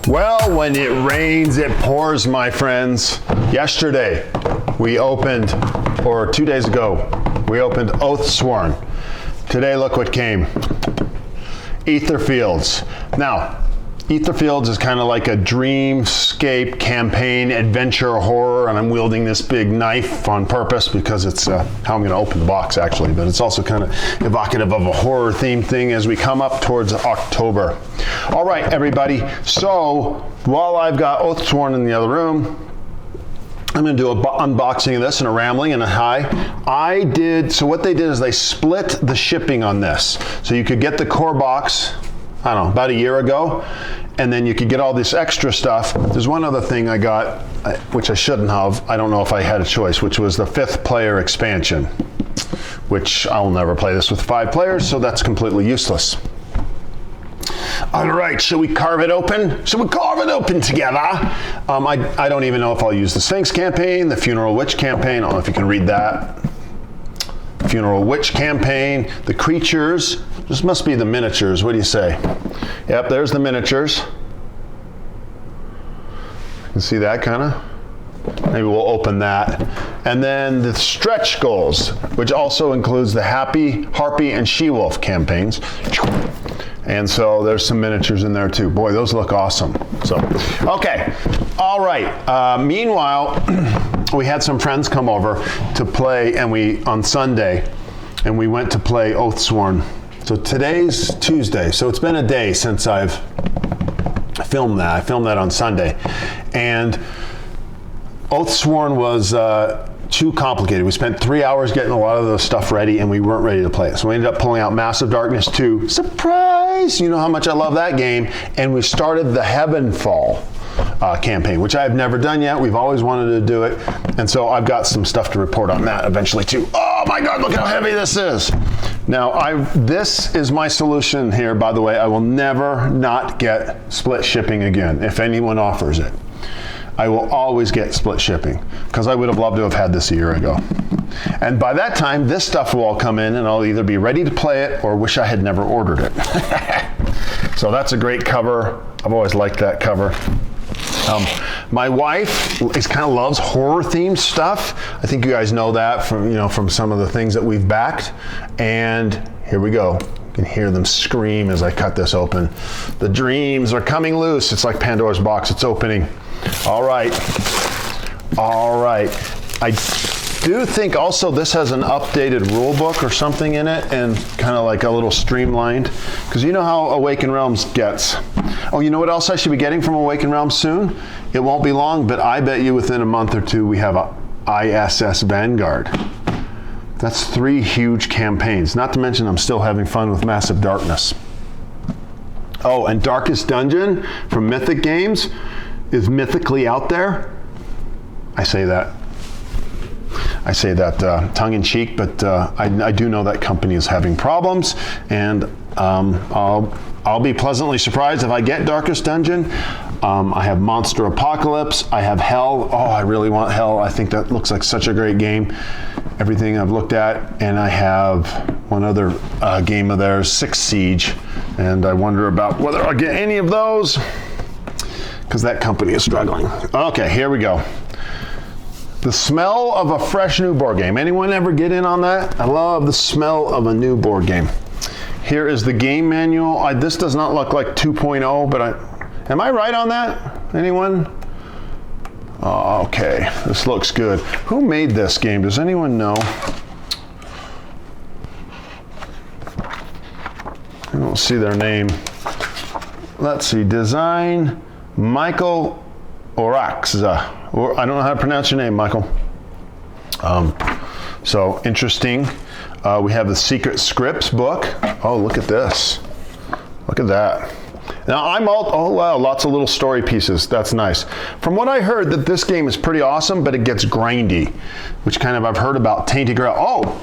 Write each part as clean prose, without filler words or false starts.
Well, when it rains, it pours, my friends. Yesterday, we opened, or 2 days ago, we opened Oathsworn. Today, look what came. Etherfields. Now, Etherfields is kind of like a dreamscape campaign adventure horror, and I'm wielding this big knife on purpose because it's how I'm going to open the box actually, but it's also kind of evocative of a horror themed thing as we come up towards October. All right, everybody, so while I've got Oathsworn in the other room, I'm going to do an unboxing of this and a rambling and a hi. So what they did is they split the shipping on this. So you could get the core box, I don't know, about a year ago, and then you could get all this extra stuff. There's one other thing I got, which I shouldn't have. I don't know if I had a choice, which was the 5th player expansion, which I'll never play this with 5 players, so that's completely useless. All right, shall we carve it open? Shall we carve it open together? I don't even know if I'll use the Sphinx campaign, the Funeral Witch campaign. I don't know if you can read that. Funeral Witch campaign, the creatures. This must be the miniatures. What do you say? Yep, there's the miniatures. You can see that kind of. Maybe we'll open that. And then the stretch goals, which also includes the Harpy, and She-Wolf campaigns. And so there's some miniatures in there too. Boy, those look awesome. So, okay, all right. Meanwhile, we had some friends come over to play, and on Sunday, and we went to play Oathsworn. So today's Tuesday, so it's been a day since I've filmed that. I filmed that on Sunday, and Oathsworn was too complicated. We spent 3 hours getting a lot of the stuff ready, and we weren't ready to play it. So we ended up pulling out Massive Darkness 2. Surprise! You know how much I love that game. And we started the Heavenfall campaign, which I've never done yet. We've always wanted to do it. And so I've got some stuff to report on that eventually too. Oh my God, look how heavy this is. Now, this is my solution here, by the way. I will never not get split shipping again if anyone offers it. I will always get split shipping because I would have loved to have had this a year ago. And by that time, this stuff will all come in and I'll either be ready to play it or wish I had never ordered it. So that's a great cover. I've always liked that cover. My wife kind of loves horror themed stuff. I think you guys know that from some of the things that we've backed. And here we go. You can hear them scream as I cut this open. The dreams are coming loose. It's like Pandora's box. It's opening. All right. I do think also this has an updated rule book or something in it, and kind of like a little streamlined, because you know how Awakened Realms gets. Oh, you know what else I should be getting from Awakened Realms soon? It won't be long, but I bet you within a month or two we have a ISS Vanguard. That's 3 huge campaigns. Not to mention I'm still having fun with Massive Darkness. Oh, and Darkest Dungeon from Mythic Games is mythically out there. I say that tongue-in-cheek, but I do know that company is having problems, and I'll be pleasantly surprised if I get Darkest Dungeon. I have Monster Apocalypse. I have Hell. Oh, I really want Hell. I think that looks like such a great game. Everything I've looked at, and I have one other game of theirs, Six Siege, and I wonder about whether I'll get any of those, because that company is struggling. Okay, here we go. The smell of a fresh new board game. Anyone ever get in on that? I love the smell of a new board game. Here is the game manual. This does not look like 2.0, but am I right on that? Anyone? Oh, okay, this looks good. Who made this game? Does anyone know? I don't see their name. Let's see, design, Michael Oraxa. I don't know how to pronounce your name, Michael. So interesting. We have the Secret Scripts book. Oh, look at this. Look at that. Now oh wow, lots of little story pieces. That's nice. From what I heard, that this game is pretty awesome, but it gets grindy, which kind of I've heard about Tainted Grail. Oh,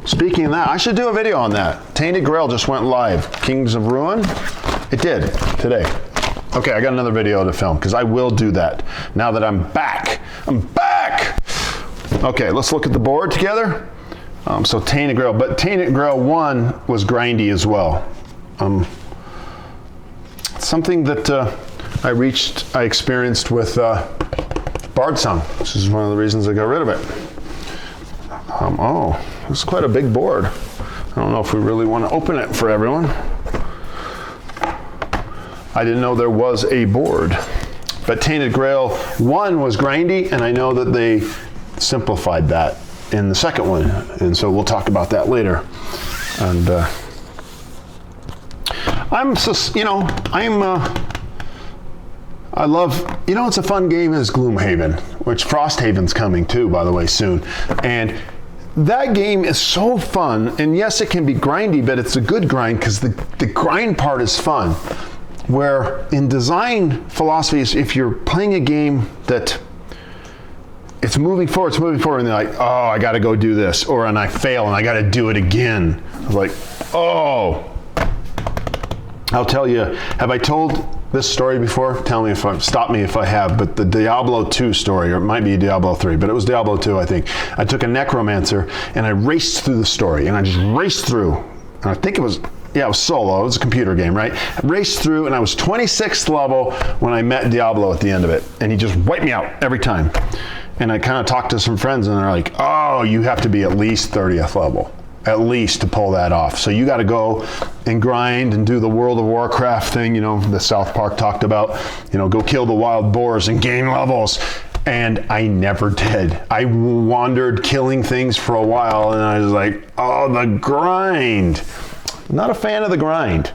speaking of that, I should do a video on that. Tainted Grail just went live. Kings of Ruin. It did today. Okay, I got another video to film because I will do that now that I'm back. I'm back. Okay, let's look at the board together. So Tainted Grail, but Tainted Grail 1 was grindy as well. Something that I experienced with Bard Song, which is one of the reasons I got rid of it. Oh, this is quite a big board. I don't know if we really want to open it for everyone. I didn't know there was a board. But Tainted Grail 1 was grindy, and I know that they simplified that in the second one. And so we'll talk about that later. And I love, it's a fun game is Gloomhaven, which Frosthaven's coming too, by the way, soon. And that game is so fun, and yes, it can be grindy, but it's a good grind because the grind part is fun. Where in design philosophies, if you're playing a game that it's moving forward, and they're like, oh, I got to go do this, and I fail and I got to do it again. I was like, oh. I'll tell you, have I told this story before? Stop me if I have, but the Diablo 2 story, or it might be Diablo 3, but it was Diablo 2, I think. I took a necromancer and I raced through the story, and I just raced through, and I think it was solo, it was a computer game, right? I raced through, and I was 26th level when I met Diablo at the end of it, and he just wiped me out every time. And I kind of talked to some friends, and they're like, oh, you have to be at least 30th level. At least to pull that off. So you got to go and grind and do the World of Warcraft thing, the South Park talked about, go kill the wild boars and gain levels. And I never did. I wandered killing things for a while, and I was like, oh, the grind. Not a fan of the grind,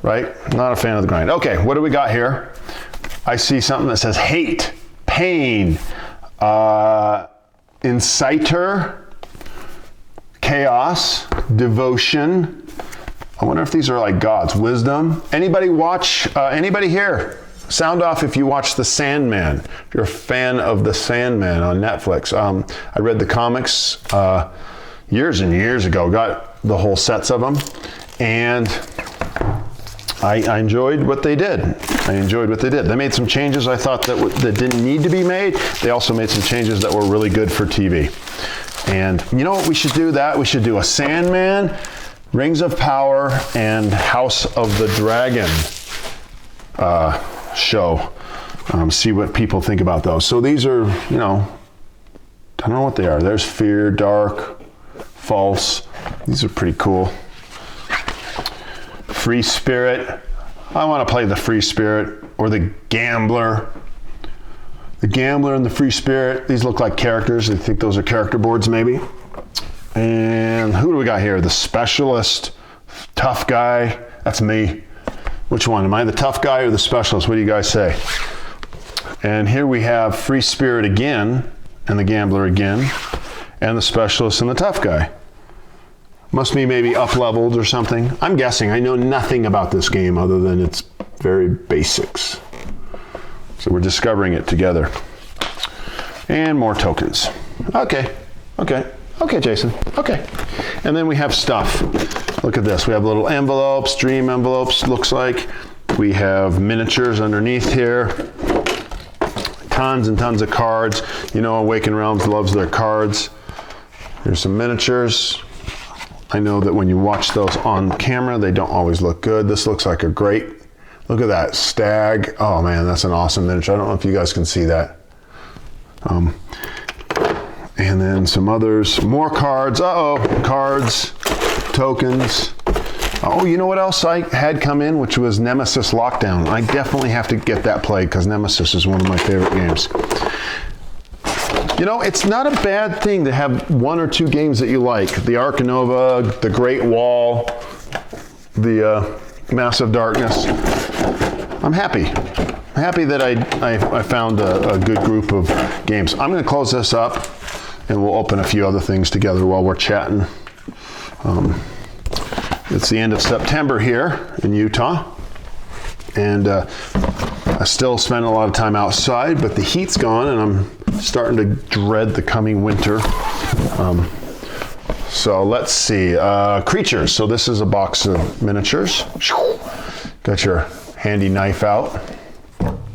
right? Not a fan of the grind. Okay, what do we got here? I see something that says hate, pain, inciter, chaos, devotion. I wonder if these are like gods. Wisdom. Anybody here? Sound off if you watch The Sandman. If you're a fan of The Sandman on Netflix. I read the comics years and years ago. Got the whole sets of them. And I enjoyed what they did. They made some changes I thought that didn't need to be made. They also made some changes that were really good for TV. And you know what we should do that? We should do a Sandman, Rings of Power, and House of the Dragon show. See what people think about those. So these are, I don't know what they are. There's Fear, Dark, False. These are pretty cool. Free Spirit. I want to play the Free Spirit or the Gambler. The Gambler and the Free Spirit. These look like characters. I think those are character boards maybe. And who do we got here? The Specialist, Tough Guy. That's me. Which one? Am I the Tough Guy or the Specialist? What do you guys say? And here we have Free Spirit again, and the Gambler again, and the Specialist and the Tough Guy. Must be maybe up-leveled or something. I'm guessing. I know nothing about this game other than its very basics. So we're discovering it together. And more tokens. Okay, Jason. Okay. And then we have stuff. Look at this. We have little envelopes, dream envelopes, looks like. We have miniatures underneath here. Tons and tons of cards. Awakened Realms loves their cards. Here's some miniatures. I know that when you watch those on camera, they don't always look good. This looks like a great, look at that, stag. Oh man, that's an awesome miniature. I don't know if you guys can see that. And then some others, more cards. Cards, tokens. Oh, you know what else I had come in, which was Nemesis Lockdown. I definitely have to get that played because Nemesis is one of my favorite games. It's not a bad thing to have one or two games that you like. The Ark Nova, the Great Wall, the Massive Darkness. I'm happy. I'm happy that I found a good group of games. I'm going to close this up, and we'll open a few other things together while we're chatting. It's the end of September here in Utah, and I still spend a lot of time outside, but the heat's gone, and I'm starting to dread the coming winter. So let's see, creatures. So this is a box of miniatures. Got your handy knife out.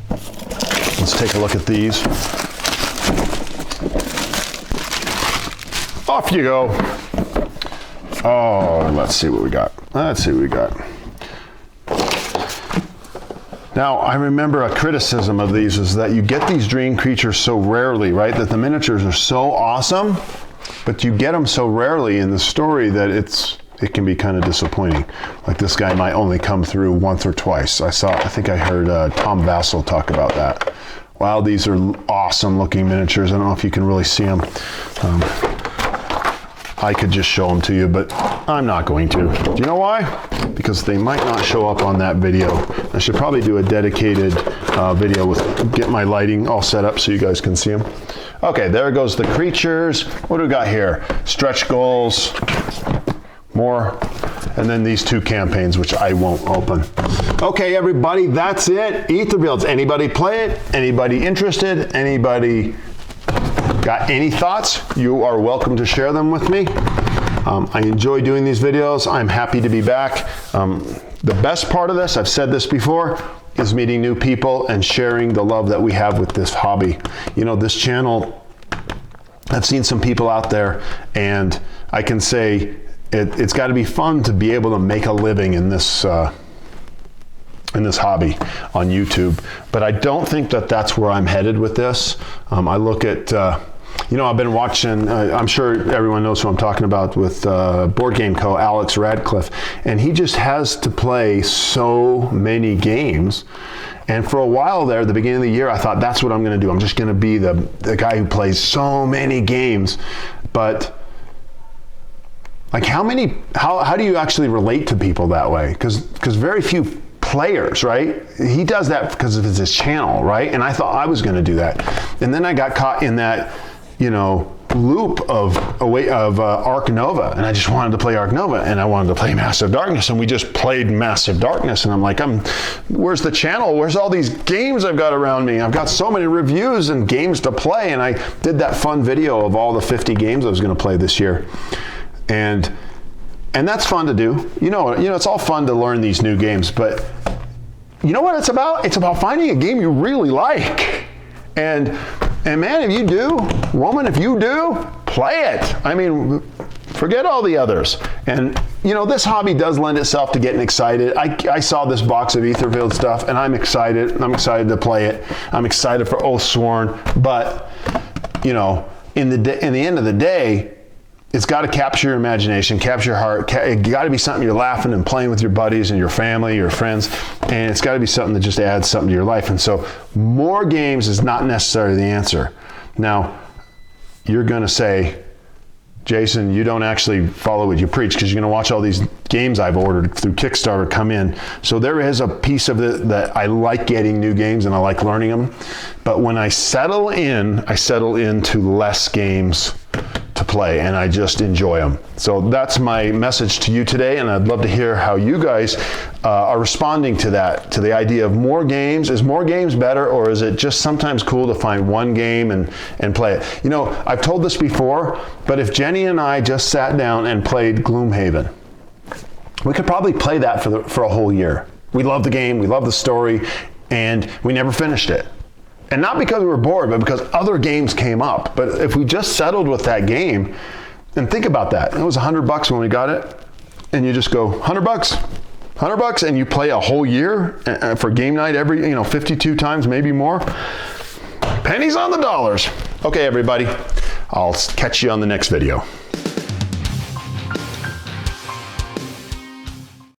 Let's take a look at these. Off you go. Oh, let's see what we got. Now, I remember a criticism of these is that you get these dream creatures so rarely, right? That the miniatures are so awesome, but you get them so rarely in the story that it can be kind of disappointing. Like this guy might only come through once or twice. I think I heard Tom Vassell talk about that. Wow, these are awesome looking miniatures. I don't know if you can really see them. I could just show them to you, but I'm not going to. Do you know why? Because they might not show up on that video. I should probably do a dedicated video with get my lighting all set up so you guys can see them. Okay, there goes the creatures. What do we got here? Stretch goals, more, and then these two campaigns, which I won't open. Okay, everybody, that's it. Etherfields. Anybody play it? Anybody interested? Anybody got any thoughts? You are welcome to share them with me. I enjoy doing these videos. I'm happy to be back. The best part of this, I've said this before, is meeting new people and sharing the love that we have with this hobby. You know, this channel, I've seen some people out there, and I can say it's got to be fun to be able to make a living in this hobby on YouTube. But I don't think that that's where I'm headed with this. I look at, you know, I've been watching, I'm sure everyone knows who I'm talking about with Board Game Co., Alex Radcliffe, and he just has to play so many games. And for a while there, at the beginning of the year, I thought that's what I'm going to do. I'm just going to be the guy who plays so many games. But like how do you actually relate to people that way? Because very few players, right? He does that because of his channel, right? And I thought I was going to do that. And then I got caught in that, you know, loop of Ark Nova, and I just wanted to play Ark Nova, and I wanted to play Massive Darkness, and we just played Massive Darkness, and I'm like, where's the channel? Where's all these games I've got around me? I've got so many reviews and games to play, and I did that fun video of all the 50 games I was going to play this year, and that's fun to do. You know, it's all fun to learn these new games, but you know what it's about? It's about finding a game you really like, and man, if you do, woman, if you do, play it. I mean, forget all the others. And you know, this hobby does lend itself to getting excited. I saw this box of Etherfield stuff, and I'm excited. I'm excited to play it. I'm excited for Oathsworn. But you know, in the end of the day, it's got to capture your imagination, capture your heart. It got to be something you're laughing and playing with your buddies and your family, your friends, and it's got to be something that just adds something to your life. And so more games is not necessarily the answer. Now, you're going to say, Jason, you don't actually follow what you preach, because you're going to watch all these games I've ordered through Kickstarter come in. So there is a piece of it that I like getting new games and I like learning them. But when I settle into less games to play, and I just enjoy them. So that's my message to you today, and I'd love to hear how you guys are responding to that, to the idea of more games. Is more games better, or is it just sometimes cool to find one game and play it? You know, I've told this before, but if Jenny and I just sat down and played Gloomhaven, we could probably play that for a whole year. We love the game, we love the story, and we never finished it. And not because we were bored, but because other games came up. But if we just settled with that game, and think about that. It was $100 when we got it, and you just go, $100, and you play a whole year for game night every, 52 times, maybe more. Pennies on the dollars. Okay, everybody, I'll catch you on the next video.